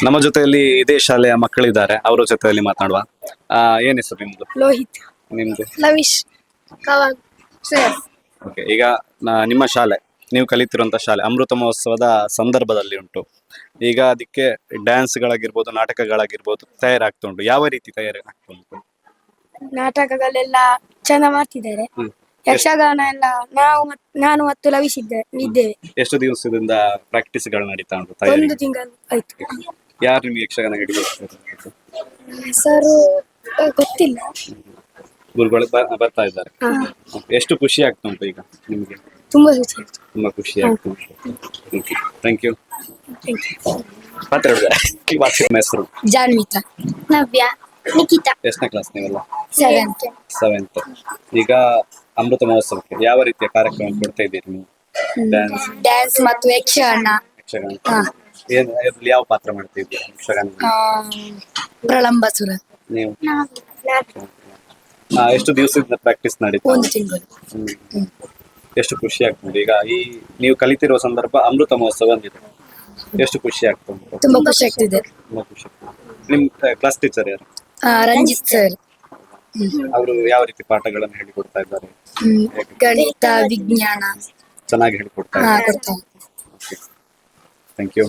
ನಮ್ಮ ಜೊತೆಯಲ್ಲಿ ಇದೇ ಶಾಲೆಯ ಮಕ್ಕಳಿದ್ದಾರೆ, ಅವರ ಜೊತೆಯಲ್ಲಿ ಮಾತಾಡುವ. ಏನ್ ಹೆಸರು ನಿಮ್ದು? ಲೋಹಿತ್, ನಿಮ್ದು? ಲವಿಶ್, ಕವಾಗ್, ಶ್ರೇಯಸ್. ಓಕೆ, ಈಗ ನಿಮ್ಮ ಶಾಲೆ, ನೀವು ಕಲಿತಿರುವಂತ ಶಾಲೆ ಅಮೃತ ಮಹೋತ್ಸವದ ಸಂದರ್ಭದಲ್ಲಿ ಉಂಟು. ಈಗ ಅದಕ್ಕೆ ಡ್ಯಾನ್ಸ್ಗಳಾಗಿರ್ಬೋದು, ನಾಟಕಗಳಾಗಿರ್ಬೋದು ತಯಾರಾಗ್ತಾ ಉಂಟು. ಯಾವ ರೀತಿ ತಯಾರಿ ಆಗ್ತಾ ಉಂಟು? ನಾಟಕಗಳೆಲ್ಲ ಚೆನ್ನಾಗಿ ಮಾಡ್ತಿದ್ದಾರೆ. ಹ್ಮ್. ಯಕ್ಷಗಾನ ಎಲ್ಲ ನಾನು ಮತ್ತು ಲವಿಶ್ ಇದ್ದೇವೆ. ಎಷ್ಟು ದಿವಸದಿಂದ ಪ್ರಾಕ್ಟೀಸ್ಗಳು ನಡೀತಾ ಉಂಟು, ಒಂದು ತಯಾರಿ? ತಿಂಗಳು ಆಯ್ತು. ಯಾರು ನಿಮ್ಗೆ ಯಕ್ಷಗಾನ ಹಿಡಿದಿರ್ತಾರೆ? ಸರ್ ಗೊತ್ತಿಲ್ಲ. ಗುರುಗಳು ಬರ್ತಾ ಇದ್ದಾರೆ. ಹಾ, ಎಷ್ಟು ಖುಷಿ ಆಗ್ತಾ ಉಂಟು ಈಗ ನಿಮ್ಗೆ? ತುಂಬಾ ಖುಷಿ ಆಯ್ತು. ತುಂಬಾ ಖುಷಿ ಆಗ್ತಾ ಉಂಟು. Thank you. ನಿಮ್ಮ ಹೆಸರು? ಜಾನ್ವಿತಾ, ನವ್ಯ, ನಿಖಿತಾ. ಎಷ್ಟನೇ ಕ್ಲಾಸ್ ನೀವೆಲ್ಲ? 7th. 7th. ಈಗ ಅಮೃತ ಮಹೋತ್ಸವಕ್ಕೆ ಯಾವ ರೀತಿಯ ಕಾರ್ಯಕ್ರಮ ಕೊಡ್ತಾ ಇದ್ದೀರಿ ನೀವು? ಡ್ಯಾನ್ಸ್, ಡ್ಯಾನ್ಸ್ ಮತ್ತು ಯಕ್ಷಗಾನ. ಯಕ್ಷಗಾನ. ಹಾ. ಅದ್ರಲ್ಲಿ ಯಾವ ಪಾತ್ರ ಮಾಡ್ತಾ ಇದ್ದೀರಿ ಯಕ್ಷಗಾನ? ಪ್ರಲಂಬಸುರ. ನೀವು ಎಷ್ಟು ದಿವಸದಿಂದ ಪ್ರಾಕ್ಟೀಸ್ ನಡೀತಾ? ಒಂದು ತಿಂಗಳು. ಎಷ್ಟು ಖುಷಿ ಆಗ್ತದೆ ಈಗ ಈ ನೀವು ಕಲಿತಿರುವ ಸಂದರ್ಭ ಅಮೃತ ಮಹೋತ್ಸವ ಅಂದಿದೆ, ಎಷ್ಟು ಖುಷಿ ಆಗ್ತಾ ಉಂಟು? ತುಂಬಾ ಖುಷಿ ಆಗ್ತಿದೆ. ತುಂಬಾ ಖುಷಿ ಆಗ್ತದೆ. ನಿಮ್ ಕ್ಲಾಸ್ ಟೀಚರ್ ಯಾರು? ರಂಜಿತ್ ಸರ್. ಅವರು ಯಾವ ರೀತಿ ಪಾಠಗಳನ್ನು ಹೇಳಿಕೊಡ್ತಾ ಇದ್ದಾರೆ? ಗಣಿತ, ವಿಜ್ಞಾನ ಚೆನ್ನಾಗಿ ಹೇಳಿಕೊಡ್ತಾ ಹಾ ಇದ್ದಾರೆ. ಕೊಡ್ತಾರೆ. Thank you.